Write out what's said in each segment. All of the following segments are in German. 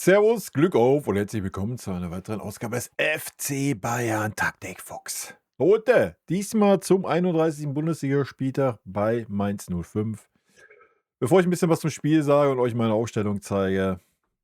Servus, Glück auf und herzlich willkommen zu einer weiteren Ausgabe des FC Bayern Taktik Fuchs. Heute, diesmal zum 31. Bundesligaspieltag bei Mainz 05. Bevor ich ein bisschen was zum Spiel sage und euch meine Aufstellung zeige,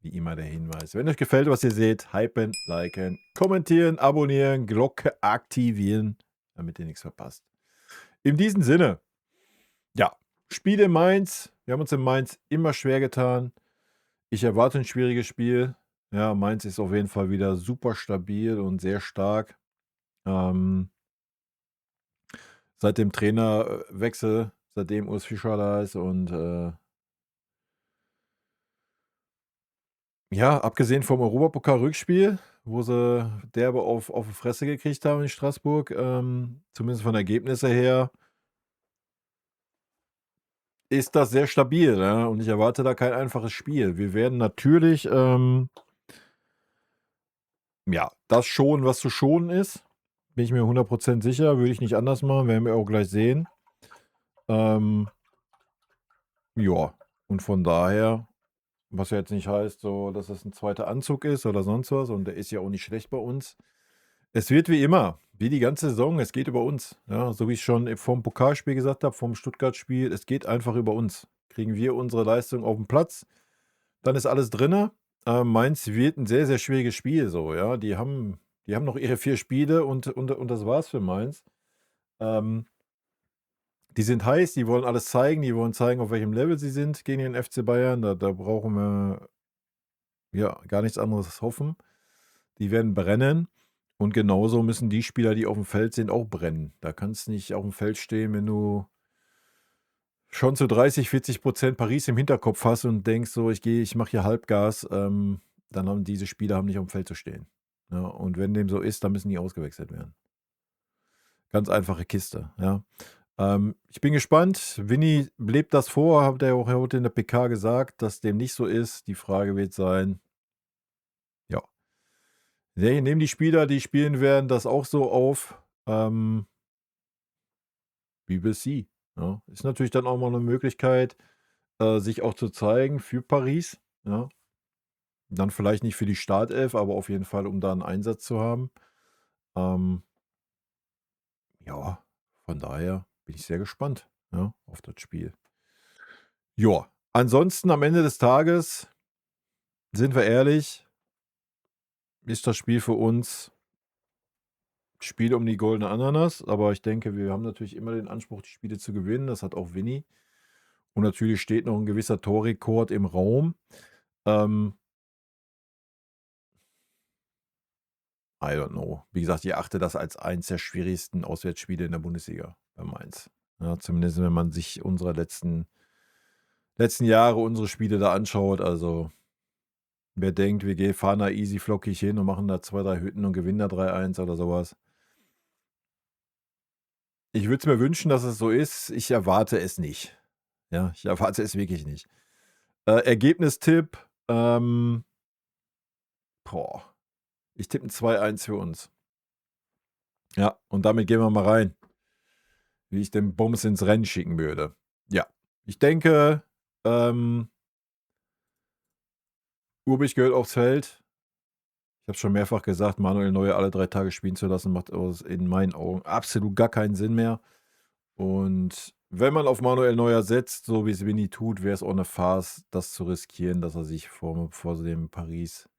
wie immer der Hinweis. Wenn euch gefällt, was ihr seht, hypen, liken, kommentieren, abonnieren, Glocke aktivieren, damit ihr nichts verpasst. In diesem Sinne, ja, Spiel in Mainz. Wir haben uns in Mainz immer schwer getan. Ich erwarte ein schwieriges Spiel. Ja, Mainz ist auf jeden Fall wieder super stabil und sehr stark. Ähm, Seit dem Trainerwechsel, seitdem Urs Fischer da ist und, ja, abgesehen vom Europapokal-Rückspiel, wo sie derbe auf die Fresse gekriegt haben in Straßburg, zumindest von Ergebnisse her, ist das sehr stabil, ja, und ich erwarte da kein einfaches Spiel. Wir werden natürlich, ja, das schonen, was zu schonen ist. Bin ich mir 100% sicher, würde ich nicht anders machen, werden wir auch gleich sehen. Ja, und von daher, was ja jetzt nicht heißt, so, dass es ein zweiter Anzug ist oder sonst was, und der ist ja auch nicht schlecht bei uns. Es wird wie immer, wie die ganze Saison, es geht über uns. Ja, so wie ich schon vorm Pokalspiel gesagt habe, vom Stuttgart-Spiel, es geht einfach über uns. Kriegen wir unsere Leistung auf den Platz, dann ist alles drinne. Mainz wird ein sehr, sehr schwieriges Spiel so, ja. Die haben noch ihre 4 Spiele und das war's für Mainz. Ähm Die sind heiß, die wollen alles zeigen, die wollen zeigen, auf welchem Level sie sind gegen den FC Bayern. Da brauchen wir, ja, gar nichts anderes hoffen. Die werden brennen und genauso müssen die Spieler, die auf dem Feld sind, auch brennen. Da kannst nicht auf dem Feld stehen, wenn du schon zu 30, 40% Paris im Hinterkopf hast und denkst so: „Ich mache hier Halbgas“, dann haben diese Spieler nicht aufm Feld zu stehen. Ja, und wenn dem so ist, dann müssen die ausgewechselt werden. Ganz einfache Kiste, ja. Ich bin gespannt. Vinny lebt das vor, hat er auch heute in der PK gesagt, dass dem nicht so ist. Die Frage wird sein, ja, nehmen die Spieler, die spielen werden, das auch so auf? We will see, ja. Ist natürlich dann auch mal eine Möglichkeit, sich auch zu zeigen für Paris, ja. Dann vielleicht nicht für die Startelf, aber auf jeden Fall, um da einen Einsatz zu haben. Ähm, ja, von daher bin ich sehr gespannt, ja, auf das Spiel. Ja, ansonsten am Ende des Tages, sind wir ehrlich, ist das Spiel für uns Spiel um die goldene Ananas, aber ich denke, wir haben natürlich immer den Anspruch, die Spiele zu gewinnen. Das hat auch Vinny. Und natürlich steht noch ein gewisser Torrekord im Raum. Ähm, I don't know. Wie gesagt, ich achte das als eins der schwierigsten Auswärtsspiele in der Bundesliga bei Mainz. Ja, zumindest wenn man sich unsere letzten Jahre, unsere Spiele da anschaut. Also, wer denkt, fahren da easy flockig hin und machen da 2, 3 Hütten und gewinnen da 3-1 oder sowas. Ich würde es mir wünschen, dass es so ist. Ich erwarte es nicht. Ja, ich erwarte es wirklich nicht. Ergebnistipp, boah, ich tippe 'n 2-1 für uns. Ja, und damit gehen wir mal rein, wie ich den Bums ins Rennen schicken würde. Ja, ich denke, Urbich gehört aufs Feld. Ich habe schon mehrfach gesagt, Manuel Neuer alle 3 Tage spielen zu lassen, macht aus in meinen Augen absolut gar keinen Sinn mehr. Und wenn man auf Manuel Neuer setzt, so wie es Vinny tut, wäre es auch eine Farce, das zu riskieren, dass er sich vor dem Paris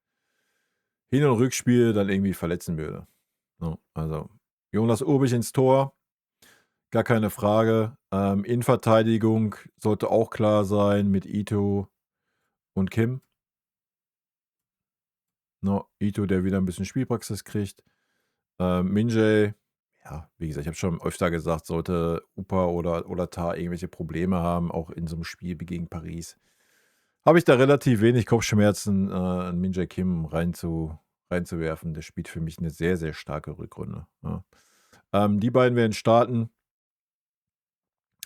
Hin und Rückspiel dann irgendwie verletzen würde. Ne? Also, Jonas Urbich ins Tor, gar keine Frage. Innenverteidigung sollte auch klar sein mit Ito und Kim. Ne? Ito, der wieder ein bisschen Spielpraxis kriegt. Min-Jae, ja, wie gesagt, ich habe schon öfter gesagt, sollte Upa oder Tah irgendwelche Probleme haben, auch in so einem Spiel wie gegen Paris, habe ich da relativ wenig Kopfschmerzen, 'n Min-Jae Kim reinzuwerfen. Der spielt für mich eine sehr, sehr starke Rückrunde, ja. Die beiden werden starten.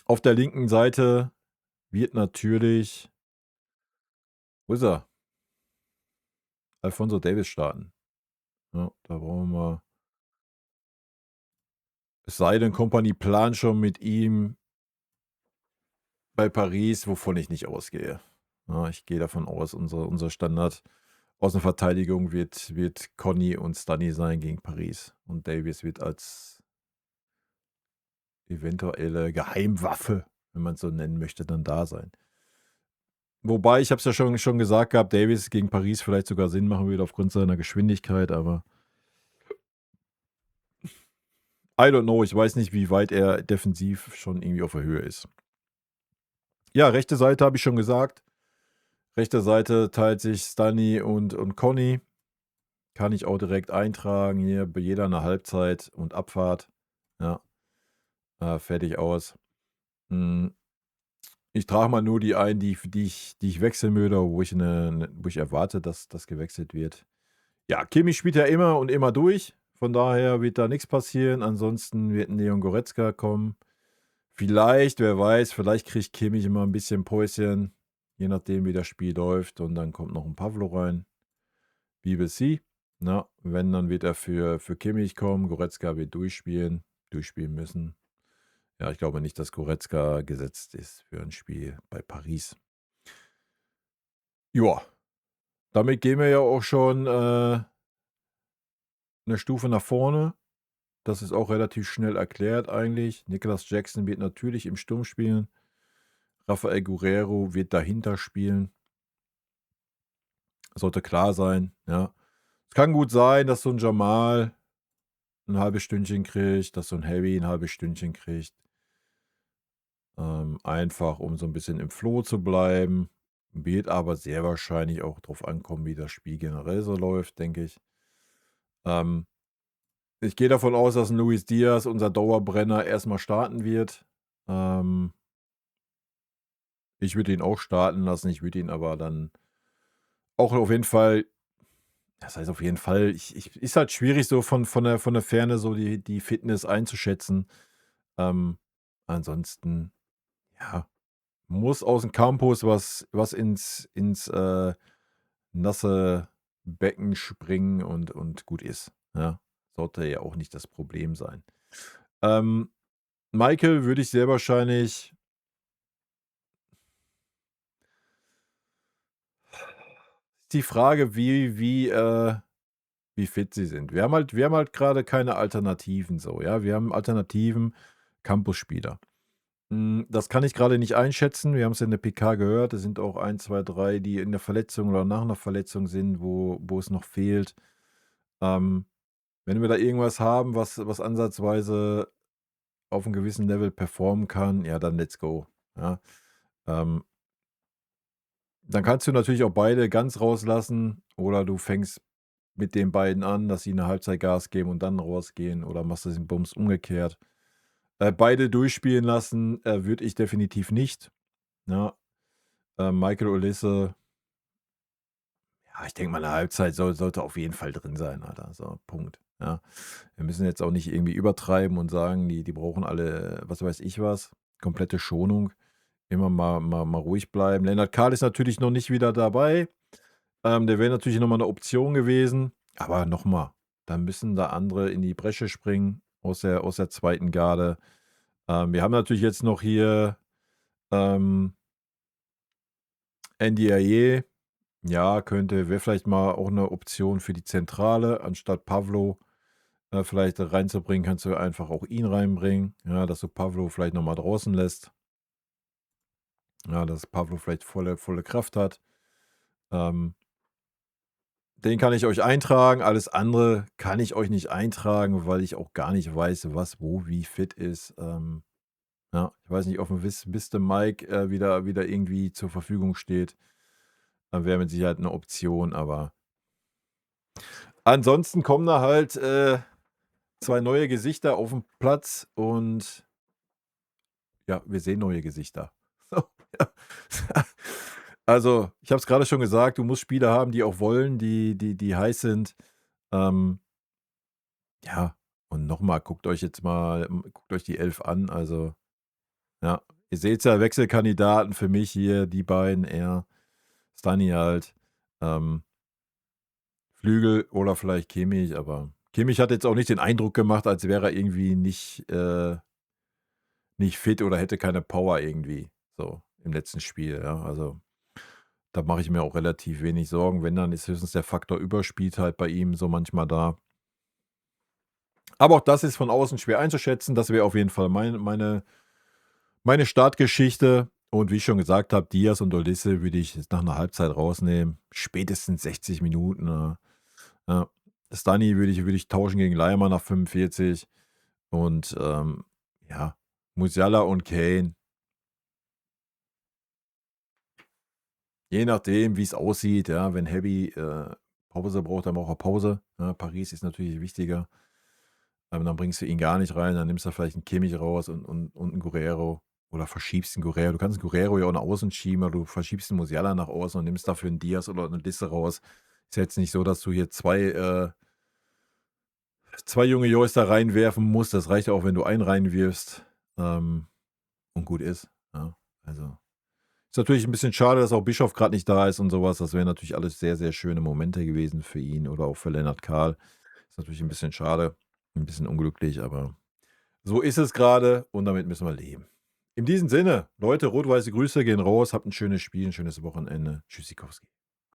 Auf der linken Seite wird natürlich, wo ist er? Alphonso Davies starten. Ja, da brauchen wir, es sei denn, Kompanie plant schon mit ihm bei Paris, wovon ich nicht ausgehe. Ja, ich gehe davon aus, unser Standard Außenverteidigung wird Conny und Stanny sein gegen Paris. Und Davies wird als eventuelle Geheimwaffe, wenn man es so nennen möchte, dann da sein. Wobei, ich habe es ja schon gesagt gehabt, Davies gegen Paris vielleicht sogar Sinn machen würde aufgrund seiner Geschwindigkeit, aber I don't know. Ich weiß nicht, wie weit er defensiv schon irgendwie auf der Höhe ist. Ja, rechte Seite habe ich schon gesagt. Rechte Seite teilt sich Stanny und Conny. Kann ich auch direkt eintragen. Hier bei jeder eine Halbzeit und Abfahrt. Ja, fertig aus. Ich trage mal nur die ein, die ich wechseln würde, wo ich erwarte, dass das gewechselt wird. Ja, Kimmich spielt ja immer und immer durch. Von daher wird da nichts passieren. Ansonsten wird ein Leon Goretzka kommen. Vielleicht, wer weiß, vielleicht kriegt Kimmich immer ein bisschen Päuschen, je nachdem, wie das Spiel läuft. Und dann kommt noch ein Pavlo rein. BBC. Na, wenn, dann wird er für Kimmich kommen. Goretzka wird durchspielen müssen. Ja, ich glaube nicht, dass Goretzka gesetzt ist für ein Spiel bei Paris. Ja, damit gehen wir ja auch schon eine Stufe nach vorne. Das ist auch relativ schnell erklärt eigentlich. Nicholas Jackson wird natürlich im Sturm spielen. Rafael Guerrero wird dahinter spielen. Sollte klar sein, ja. Es kann gut sein, dass so ein Jamal ein halbes Stündchen kriegt, dass so ein Harry ein halbes Stündchen kriegt. Einfach, um so ein bisschen im Flow zu bleiben. Wird aber sehr wahrscheinlich auch drauf ankommen, wie das Spiel generell so läuft, denke ich. Ich gehe davon aus, dass ein Luis Diaz, unser Dauerbrenner, erstmal starten wird. Ich würde ihn auch starten lassen. Ich würde ihn aber dann auch auf jeden Fall, das heißt auf jeden Fall, ist halt schwierig so von der Ferne so die Fitness einzuschätzen. Ansonsten, ja, muss aus dem Campus was ins nasse Becken springen und gut ist. Ja, sollte ja auch nicht das Problem sein. Michael würde ich sehr wahrscheinlich. Die Frage, wie fit sie sind. Wir haben halt gerade keine Alternativen so, ja. Wir haben Alternativen Campusspieler. Das kann ich gerade nicht einschätzen. Wir haben es in der PK gehört. Es sind auch 1, 2, 3, die in der Verletzung oder nach einer Verletzung sind, wo es noch fehlt. Wenn wir da irgendwas haben, was ansatzweise auf 'm gewissen Level performen kann, ja, dann let's go, ja. Dann kannst du natürlich auch beide ganz rauslassen oder du fängst mit den beiden an, dass sie 'ne Halbzeit Gas geben und dann rausgehen oder machst du den Bums umgekehrt. Beide durchspielen lassen, würde ich definitiv nicht, ja. Michael Olise, ja, ich denke mal, 'ne Halbzeit sollte auf jeden Fall drin sein, Alter, so, Punkt, ja. Wir müssen jetzt auch nicht irgendwie übertreiben und sagen, die brauchen alle, was weiß ich was, komplette Schonung. Immer mal ruhig bleiben. Lennart Kahl ist natürlich noch nicht wieder dabei. Der wäre natürlich noch mal 'ne Option gewesen, aber noch mal, da müssen da andere in die Bresche springen aus der zweiten Garde. Wir haben natürlich jetzt noch hier, Ndiaye. Ja, wäre vielleicht mal auch 'ne Option für die Zentrale, anstatt Pavlo, vielleicht reinzubringen, kannst du einfach auch ihn reinbringen, ja, dass du Pavlo vielleicht noch mal draußen lässt. Ja, dass Pavlo vielleicht volle Kraft hat. Den kann ich euch eintragen, alles andere kann ich euch nicht eintragen, weil ich auch gar nicht weiß, was wo wie fit ist. Ja, ich weiß nicht, off'n bis der Mike, wieder irgendwie zur Verfügung steht, wäre mit Sicherheit 'ne Option, aber ansonsten kommen da halt, 2 neue Gesichter auf'n Platz und ja, wir sehen neue Gesichter. So, ja. Also, ich habe es grade schon gesagt, du musst Spieler haben, die auch wollen, die heiß sind. Ähm Ja, und noch mal, guckt euch die 11 an. Also, ja, ihr seht's ja, Wechselkandidaten für mich hier, die beiden eher. Stani halt, ähm, Flügel oder vielleicht Kimmich, aber Kimmich hat jetzt auch nicht den Eindruck gemacht, als wäre er irgendwie nicht fit oder hätte keine Power irgendwie, so im letzten Spiel, ja. Also, Da mache ich mir auch relativ wenig Sorgen. Wenn, dann ist höchstens der Faktor Überspeed halt bei ihm so manchmal da. Aber auch das ist von außen schwer einzuschätzen. Das wäre auf jeden Fall meine Startgeschichte. Und wie ich schon gesagt habe, Diaz und Olise würde ich jetzt nach einer Halbzeit rausnehmen. Spätestens 60 Minuten. Ja. Stani würde ich tauschen gegen Leimer nach 45. Und ja, Musiala und Kane. Je nachdem, wie es aussieht, ja, wenn Heavy Pause braucht, dann braucht er Pause. Ja, Paris ist natürlich wichtiger. Dann bringst du ihn gar nicht rein, dann nimmst du vielleicht einen Kimmich raus und 'n Guerreiro oder verschiebst 'n Guerreiro. Du kannst 'n Guerreiro ja auch nach außen schieben, aber du verschiebst 'n Musiala nach außen und nimmst dafür 'n Diaz oder 'ne Liste raus. Ist ja jetzt nicht so, dass du hier 2 junge Jungs da reinwerfen musst. Das reicht ja auch, wenn du einen reinwirfst, und gut ist, ja. Also, ist natürlich 'n bisschen schade, dass auch Bischof grad nicht da ist und so was. Das wären natürlich alles sehr, sehr schöne Momente gewesen für ihn oder auch für Lennart Kahl. Ist natürlich 'n bisschen schade, 'n bisschen unglücklich, aber so ist es gerade und damit müssen wir leben. In diesem Sinne, Leute, rot-weiße Grüße gehen raus. Habt ein schönes Spiel, ein schönes Wochenende. Tschüssikowski.